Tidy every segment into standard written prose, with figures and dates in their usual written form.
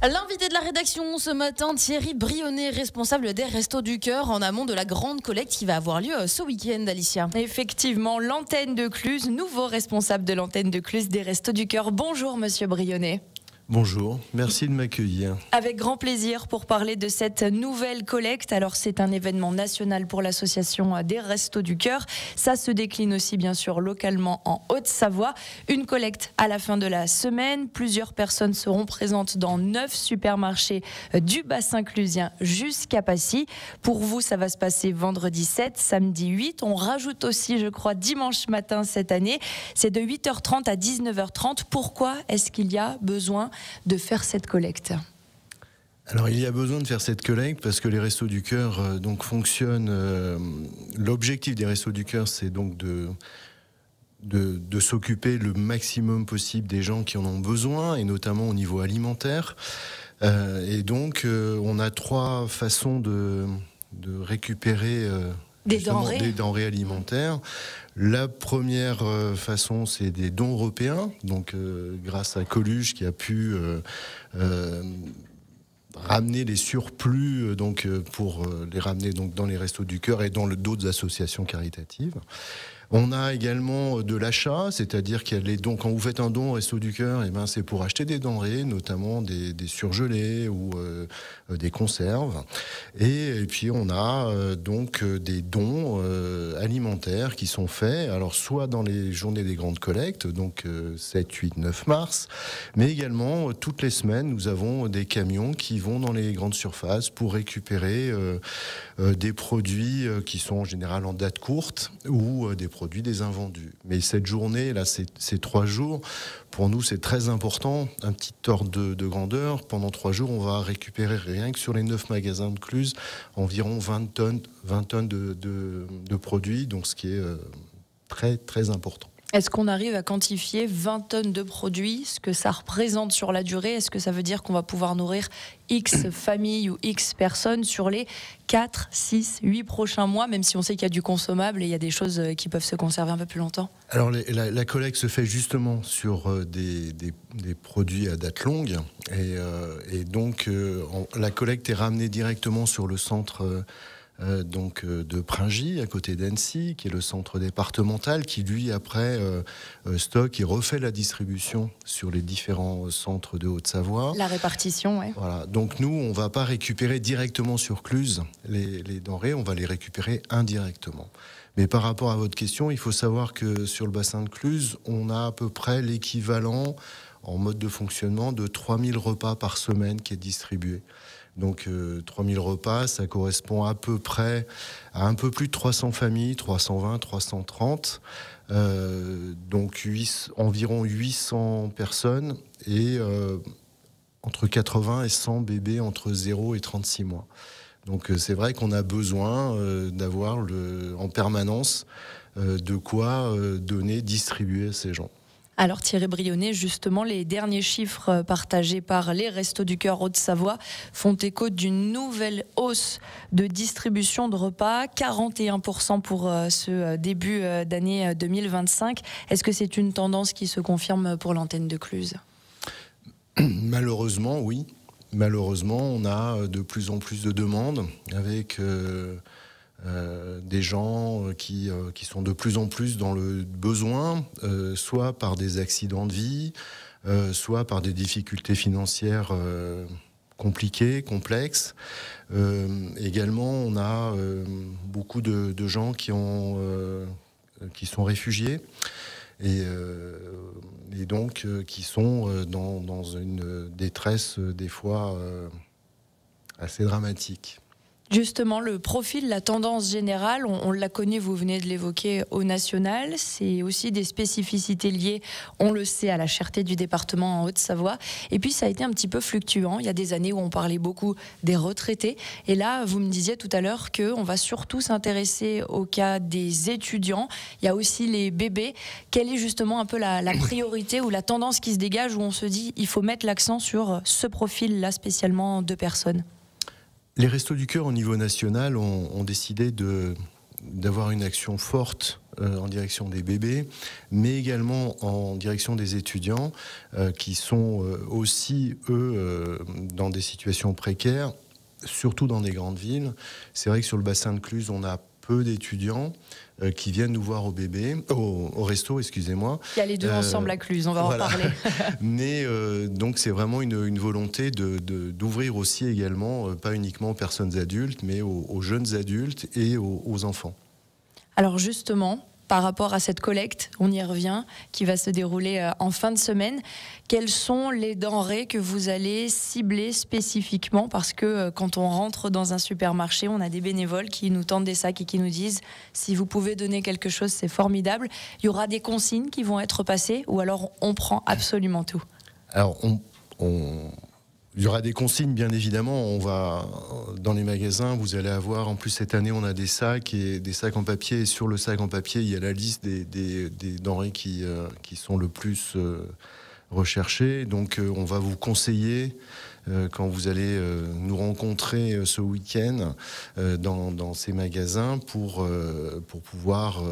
L'invité de la rédaction ce matin, Thierry Brionnet, responsable des Restos du Cœur en amont de la grande collecte qui va avoir lieu ce week-end, Alicia. Effectivement, l'antenne de Cluse, nouveau responsable de l'antenne de Cluse des Restos du Cœur. Bonjour Monsieur Brionnet. Bonjour, merci de m'accueillir. Avec grand plaisir pour parler de cette nouvelle collecte. Alors c'est un événement national pour l'association des Restos du Cœur. Ça se décline aussi bien sûr localement en Haute-Savoie. Une collecte à la fin de la semaine. Plusieurs personnes seront présentes dans 9 supermarchés du bassin clusien jusqu'à Passy. Pour vous, ça va se passer vendredi 7, samedi 8. On rajoute aussi, je crois, dimanche matin cette année. C'est de 8h30 à 19h30. Pourquoi est-ce qu'il y a besoin de faire cette collecte? Alors il y a besoin de faire cette collecte parce que les Restos du Cœur donc fonctionnent. L'objectif des Restos du Cœur, c'est donc de s'occuper le maximum possible des gens qui en ont besoin, et notamment au niveau alimentaire. Et donc on a 3 façons de récupérer des denrées alimentaires. La première façon, c'est des dons européens, donc grâce à Coluche qui a pu ramener les surplus pour les ramener donc dans les Restos du Cœur et dans d'autres associations caritatives. On a également de l'achat, c'est-à-dire qu'il y a les dons. Quand vous faites un don au Resto du Cœur, c'est pour acheter des denrées, notamment des surgelés ou des conserves. Et puis on a donc des dons alimentaires qui sont faits, alors soit dans les journées des grandes collectes, donc 7, 8, 9 mars, mais également toutes les semaines, nous avons des camions qui vont dans les grandes surfaces pour récupérer des produits qui sont en général en date courte ou des produits des invendus. Mais cette journée, là, ces 3 jours, pour nous, c'est très important. Un petit ordre de grandeur. Pendant 3 jours, on va récupérer, rien que sur les 9 magasins de Cluse, environ 20 tonnes de produits, donc ce qui est très, très important. Est-ce qu'on arrive à quantifier 20 tonnes de produits, ce que ça représente sur la durée? Est-ce que ça veut dire qu'on va pouvoir nourrir X familles ou X personnes sur les 4, 6, 8 prochains mois, même si on sait qu'il y a du consommable et il y a des choses qui peuvent se conserver un peu plus longtemps? Alors la collecte se fait justement sur des produits à date longue et donc la collecte est ramenée directement sur le centre de Pringy, à côté d'Annecy, qui est le centre départemental, qui lui après stocke et refait la distribution sur les différents centres de Haute-Savoie. La répartition, oui. Voilà. Donc nous, on va pas récupérer directement sur Cluse les denrées, on va les récupérer indirectement. Mais par rapport à votre question, il faut savoir que sur le bassin de Cluse, on a à peu près l'équivalent en mode de fonctionnement de 3000 repas par semaine qui est distribué. Donc 3000 repas, ça correspond à peu près à un peu plus de 300 familles, 320, 330, donc environ 800 personnes et entre 80 et 100 bébés entre 0 et 36 mois. Donc c'est vrai qu'on a besoin d'avoir en permanence de quoi donner, distribuer à ces gens. Alors Thierry Brionnet, justement, les derniers chiffres partagés par les Restos du Cœur Haute-Savoie font écho d'une nouvelle hausse de distribution de repas, 41% pour ce début d'année 2025. Est-ce que c'est une tendance qui se confirme pour l'antenne de Cluse? Malheureusement, oui. Malheureusement, on a de plus en plus de demandes avec des gens qui sont de plus en plus dans le besoin, soit par des accidents de vie, soit par des difficultés financières compliquées, complexes. Également, on a beaucoup de gens qui sont réfugiés et donc qui sont dans une détresse des fois assez dramatique. Justement, le profil, la tendance générale, on l'a connu, vous venez de l'évoquer, au national. C'est aussi des spécificités liées, on le sait, à la cherté du département en Haute-Savoie. Et puis, ça a été un petit peu fluctuant. Il y a des années où on parlait beaucoup des retraités. Et là, vous me disiez tout à l'heure qu'on va surtout s'intéresser au cas des étudiants. Il y a aussi les bébés. Quelle est justement un peu la priorité ou la tendance qui se dégage où on se dit il faut mettre l'accent sur ce profil-là spécialement de personnes? Les Restos du Cœur au niveau national ont décidé d'avoir une action forte en direction des bébés, mais également en direction des étudiants qui sont aussi, eux, dans des situations précaires, surtout dans des grandes villes. C'est vrai que sur le bassin de Cluses, on a peu d'étudiants qui viennent nous voir au resto, excusez-moi. Il y a les deux ensemble à Cluses, on va en parler. Mais donc c'est vraiment une volonté d'ouvrir aussi également, pas uniquement aux personnes adultes, mais aux jeunes adultes et aux enfants. Alors justement, par rapport à cette collecte, on y revient, qui va se dérouler en fin de semaine. Quelles sont les denrées que vous allez cibler spécifiquement? Parce que quand on rentre dans un supermarché, on a des bénévoles qui nous tendent des sacs et qui nous disent « si vous pouvez donner quelque chose, c'est formidable ». Il y aura des consignes qui vont être passées ou alors on prend absolument tout? Alors, il y aura des consignes, bien évidemment. On va dans les magasins, vous allez avoir, en plus cette année, on a des sacs en papier. Et sur le sac en papier, il y a la liste des denrées qui sont le plus recherchées. Donc, on va vous conseiller, quand vous allez nous rencontrer ce week-end dans ces magasins, pour pouvoir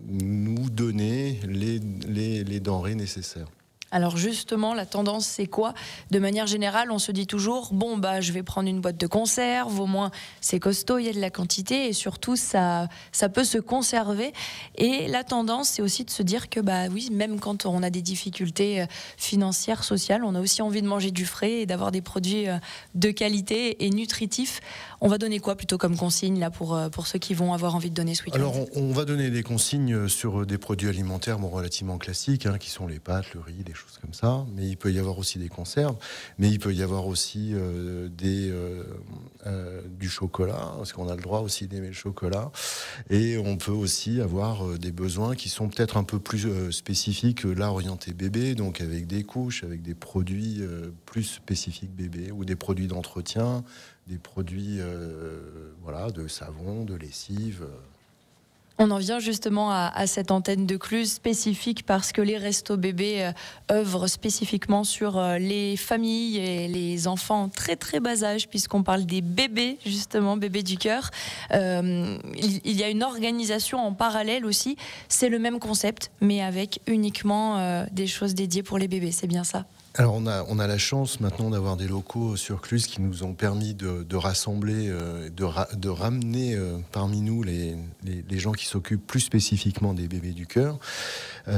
nous donner les denrées nécessaires. Alors justement, la tendance, c'est quoi? De manière générale, on se dit toujours, bon, je vais prendre une boîte de conserve, au moins c'est costaud, il y a de la quantité, et surtout, ça peut se conserver. Et la tendance, c'est aussi de se dire que, oui, même quand on a des difficultés financières, sociales, on a aussi envie de manger du frais et d'avoir des produits de qualité et nutritifs. On va donner quoi plutôt comme consigne là, pour ceux qui vont avoir envie de donner ce week-end? Alors, on va donner des consignes sur des produits alimentaires relativement classiques, qui sont les pâtes, le riz, des choses comme ça, mais il peut y avoir aussi des conserves, mais il peut y avoir aussi du chocolat, parce qu'on a le droit aussi d'aimer le chocolat, et on peut aussi avoir des besoins qui sont peut-être un peu plus spécifiques, là orientés bébé, donc avec des couches, avec des produits plus spécifiques bébé, ou des produits d'entretien, des produits de savon, de lessive. On en vient justement à cette antenne de Cluses spécifique parce que les restos bébés œuvrent spécifiquement sur les familles et les enfants en très très bas âge, puisqu'on parle des bébés, justement, bébés du cœur. Il y a une organisation en parallèle aussi, c'est le même concept, mais avec uniquement des choses dédiées pour les bébés, c'est bien ça? Alors on a la chance maintenant d'avoir des locaux sur Cluses qui nous ont permis de rassembler, de ramener parmi nous les gens qui s'occupent plus spécifiquement des bébés du cœur. On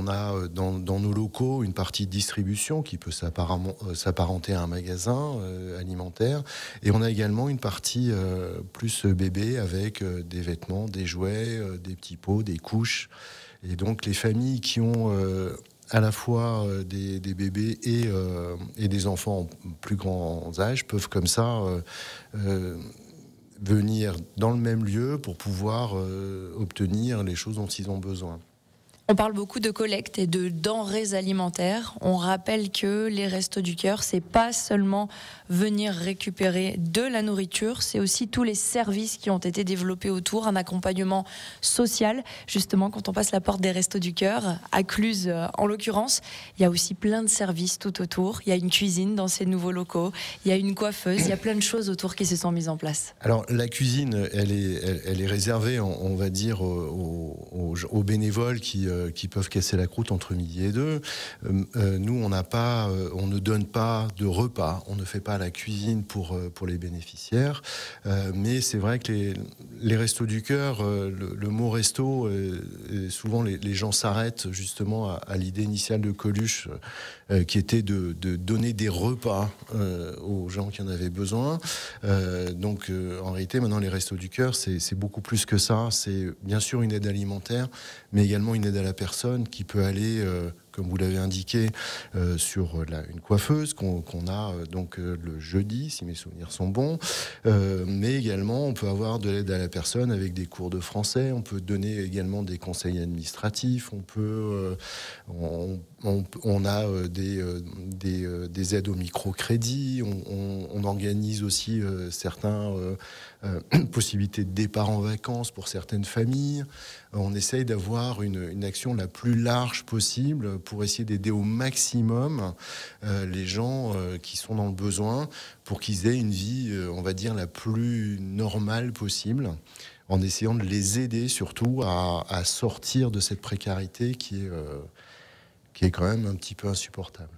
a dans nos locaux une partie de distribution qui peut s'apparenter à un magasin alimentaire, et on a également une partie plus bébé avec des vêtements, des jouets, des petits pots, des couches. Et donc les familles qui ont à la fois des bébés et des enfants en plus grand âge peuvent comme ça venir dans le même lieu pour pouvoir obtenir les choses dont ils ont besoin. On parle beaucoup de collecte et de denrées alimentaires. On rappelle que les Restos du Cœur, c'est pas seulement venir récupérer de la nourriture, c'est aussi tous les services qui ont été développés autour, un accompagnement social. Justement, quand on passe la porte des Restos du Cœur, à Cluses en l'occurrence, il y a aussi plein de services tout autour. Il y a une cuisine dans ces nouveaux locaux, il y a une coiffeuse, il y a plein de choses autour qui se sont mises en place. Alors la cuisine, elle est réservée, on va dire, aux bénévoles qui peuvent casser la croûte entre midi et 2. Nous, on ne donne pas de repas, on ne fait pas la cuisine pour les bénéficiaires. Mais c'est vrai que les Restos du Cœur, le mot resto, souvent les gens s'arrêtent justement à l'idée initiale de Coluche, qui était de donner des repas aux gens qui en avaient besoin. En réalité, maintenant, les Restos du Cœur, c'est beaucoup plus que ça. C'est bien sûr une aide alimentaire, mais également une aide à la personne qui peut aller, comme vous l'avez indiqué, sur une coiffeuse qu'on a le jeudi, si mes souvenirs sont bons. Mais également, on peut avoir de l'aide à la personne avec des cours de français. On peut donner également des conseils administratifs. on a des aides au microcrédit, on organise aussi certaines possibilités de départ en vacances pour certaines familles. On essaye d'avoir une action la plus large possible pour essayer d'aider au maximum les gens qui sont dans le besoin pour qu'ils aient une vie, on va dire, la plus normale possible, en essayant de les aider surtout à sortir de cette précarité qui est quand même un petit peu insupportable.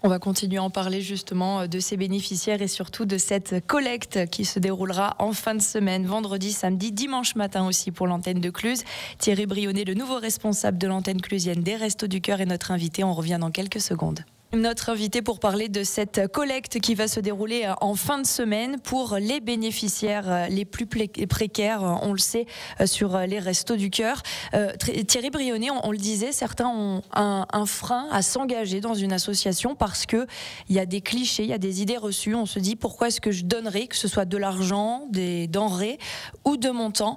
On va continuer à en parler justement de ces bénéficiaires et surtout de cette collecte qui se déroulera en fin de semaine, vendredi, samedi, dimanche matin aussi pour l'antenne de Cluses. Thierry Brionnet, le nouveau responsable de l'antenne clusienne des Restos du Cœur, est notre invité. On revient dans quelques secondes. Notre invité pour parler de cette collecte qui va se dérouler en fin de semaine pour les bénéficiaires les plus précaires, on le sait, sur les Restos du Cœur. Thierry Brionnet, on le disait, certains ont un frein à s'engager dans une association parce qu'il y a des clichés, il y a des idées reçues. On se dit pourquoi est-ce que je donnerais, que ce soit de l'argent, des denrées ou de mon temps,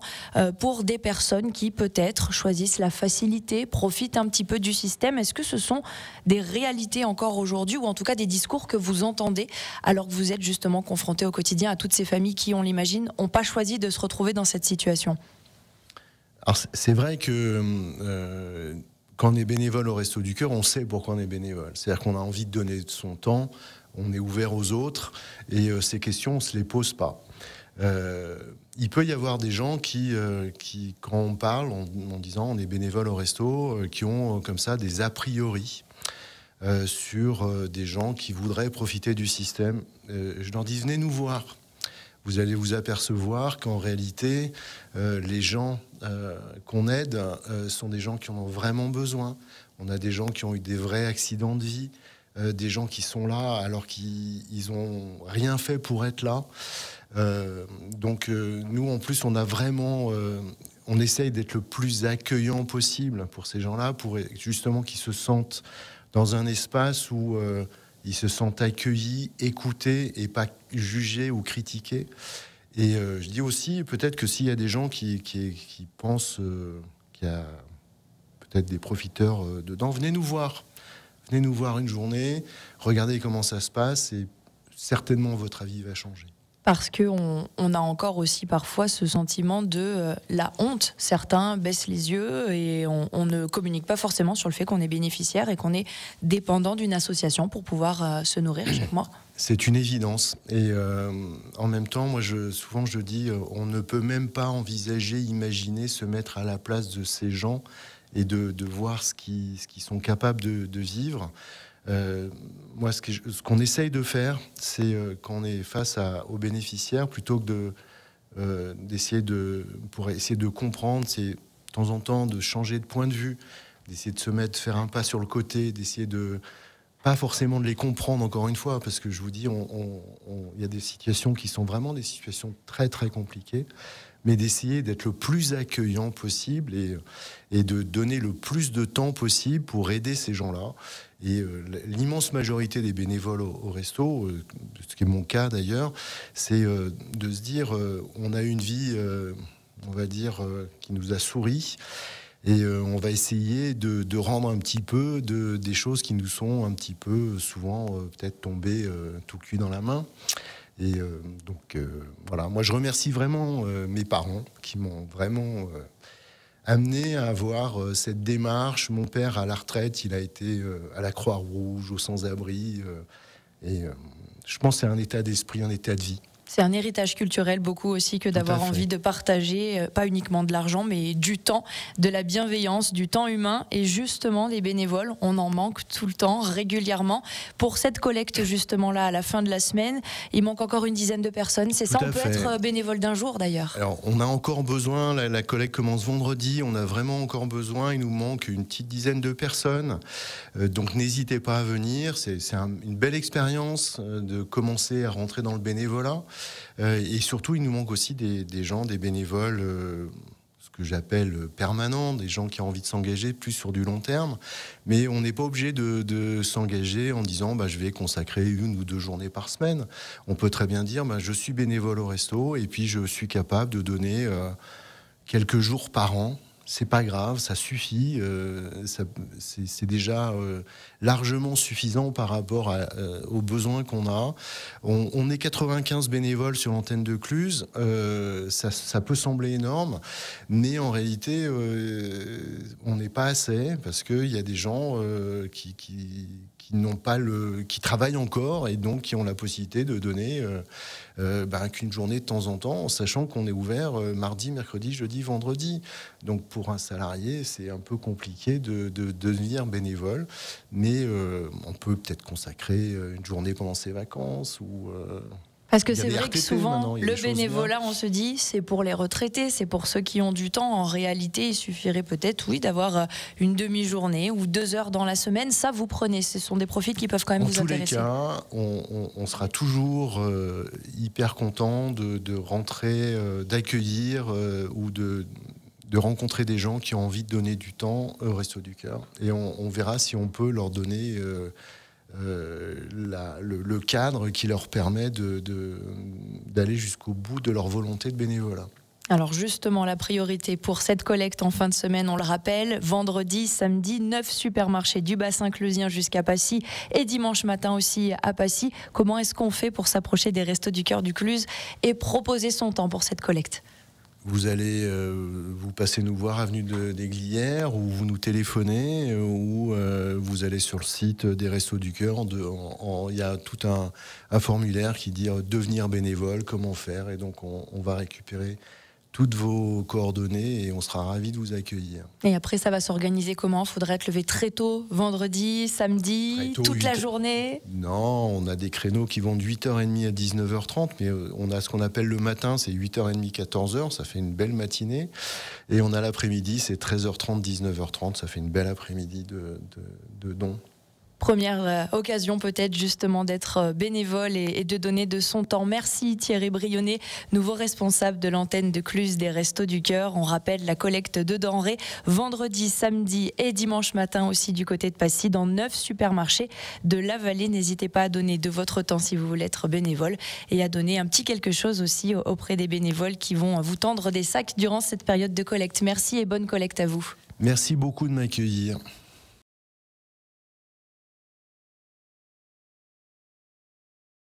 pour des personnes qui peut-être choisissent la facilité, profitent un petit peu du système. Est-ce que ce sont des réalités encore aujourd'hui, ou en tout cas des discours que vous entendez alors que vous êtes justement confronté au quotidien à toutes ces familles qui, on l'imagine, n'ont pas choisi de se retrouver dans cette situation? Alors c'est vrai que quand on est bénévole au Resto du Cœur, on sait pourquoi on est bénévole. C'est-à-dire qu'on a envie de donner de son temps, on est ouvert aux autres, et ces questions, on ne se les pose pas. Il peut y avoir des gens qui quand on parle en disant on est bénévole au resto, qui ont comme ça des a priori sur des gens qui voudraient profiter du système. Je leur dis venez nous voir. Vous allez vous apercevoir qu'en réalité, les gens qu'on aide sont des gens qui en ont vraiment besoin. On a des gens qui ont eu des vrais accidents de vie, des gens qui sont là alors qu'ils n'ont rien fait pour être là. Donc nous, en plus, on a vraiment... on essaye d'être le plus accueillant possible pour ces gens-là, pour justement qu'ils se sentent dans un espace où ils se sentent accueillis, écoutés et pas jugés ou critiqués. Et je dis aussi, peut-être que s'il y a des gens qui pensent qu'il y a peut-être des profiteurs dedans, venez nous voir. Venez nous voir une journée, regardez comment ça se passe et certainement votre avis va changer. Parce qu'on a encore aussi parfois ce sentiment de la honte. Certains baissent les yeux et on ne communique pas forcément sur le fait qu'on est bénéficiaire et qu'on est dépendant d'une association pour pouvoir se nourrir chaque mois. C'est une évidence. Et en même temps, moi, souvent je dis, on ne peut même pas envisager, imaginer se mettre à la place de ces gens et de voir ce qu'ils sont capables de vivre. Moi, ce qu'on essaye de faire, c'est quand on est face aux bénéficiaires, plutôt que pour essayer de comprendre, c'est de temps en temps de changer de point de vue, d'essayer de faire un pas sur le côté, d'essayer pas forcément de les comprendre encore une fois, parce que je vous dis, il y a des situations qui sont vraiment des situations très très compliquées, mais d'essayer d'être le plus accueillant possible et de donner le plus de temps possible pour aider ces gens-là. Et l'immense majorité des bénévoles au resto, ce qui est mon cas d'ailleurs, c'est de se dire on a une vie, on va dire, qui nous a souri, et on va essayer de rendre un petit peu des choses qui nous sont un petit peu souvent peut-être tombées tout cuit dans la main. Et donc voilà, moi je remercie vraiment mes parents qui m'ont vraiment amené à avoir cette démarche. Mon père, à la retraite, il a été à la Croix-Rouge, aux sans-abri. Et je pense que c'est un état d'esprit, un état de vie. C'est un héritage culturel beaucoup aussi que d'avoir envie de partager, pas uniquement de l'argent, mais du temps, de la bienveillance, du temps humain. Et justement, les bénévoles, on en manque tout le temps, régulièrement. Pour cette collecte, justement, là, à la fin de la semaine, il manque encore une dizaine de personnes. C'est ça, on peut être bénévole d'un jour, d'ailleurs. Alors, on a encore besoin, la collecte commence vendredi, on a vraiment encore besoin, il nous manque une petite dizaine de personnes. Donc, n'hésitez pas à venir. C'est une belle expérience de commencer à rentrer dans le bénévolat. Et surtout, il nous manque aussi des gens, des bénévoles, ce que j'appelle permanents, des gens qui ont envie de s'engager plus sur du long terme. Mais on n'est pas obligé de s'engager en disant je vais consacrer 1 ou 2 journées par semaine. On peut très bien dire je suis bénévole au resto et puis je suis capable de donner quelques jours par an, c'est pas grave, ça suffit. C'est déjà largement suffisant par rapport aux besoins qu'on a. On est 95 bénévoles sur l'antenne de Cluses. Ça peut sembler énorme, mais en réalité, on n'est pas assez parce qu'il y a des gens qui travaillent encore et donc qui ont la possibilité de donner qu'une journée de temps en temps, en sachant qu'on est ouvert mardi, mercredi, jeudi, vendredi. Donc pour un salarié, c'est un peu compliqué de devenir bénévole, mais on peut peut-être consacrer une journée pendant ses vacances ou... Parce que c'est vrai que souvent, le bénévolat, on se dit, c'est pour les retraités, c'est pour ceux qui ont du temps. En réalité, il suffirait peut-être, oui, d'avoir une demi-journée ou 2 heures dans la semaine. Ça, vous prenez. Ce sont des profils qui peuvent quand même vous intéresser. En tous les cas, on sera toujours hyper content de rentrer, d'accueillir ou de rencontrer des gens qui ont envie de donner du temps au Resto du Cœur. Et on verra si on peut leur donner... le cadre qui leur permet d'aller jusqu'au bout de leur volonté de bénévolat. Alors justement, la priorité pour cette collecte en fin de semaine, on le rappelle, vendredi, samedi, 9 supermarchés du bassin clusien jusqu'à Passy et dimanche matin aussi à Passy. Comment est-ce qu'on fait pour s'approcher des Restos du Cœur du Cluse et proposer son temps pour cette collecte ? Vous allez vous passez nous voir avenue des Glières ou vous nous téléphonez ou vous allez sur le site des Restos du Cœur. Il y a tout un formulaire qui dit devenir bénévole, comment faire. Et donc on va récupérer toutes vos coordonnées et on sera ravis de vous accueillir. Et après, ça va s'organiser comment ? Il faudrait être levé très tôt, vendredi, samedi, toute la journée ? Non, on a des créneaux qui vont de 8h30 à 19h30, mais on a ce qu'on appelle le matin, c'est 8h30, 14h, ça fait une belle matinée. Et on a l'après-midi, c'est 13h30, 19h30, ça fait une belle après-midi de dons. Première occasion peut-être justement d'être bénévole et de donner de son temps. Merci Thierry Brionnet, nouveau responsable de l'antenne de Cluses des Restos du Cœur. On rappelle la collecte de denrées vendredi, samedi et dimanche matin aussi du côté de Passy dans 9 supermarchés de la vallée. N'hésitez pas à donner de votre temps si vous voulez être bénévole et à donner un petit quelque chose aussi auprès des bénévoles qui vont vous tendre des sacs durant cette période de collecte. Merci et bonne collecte à vous. Merci beaucoup de m'accueillir.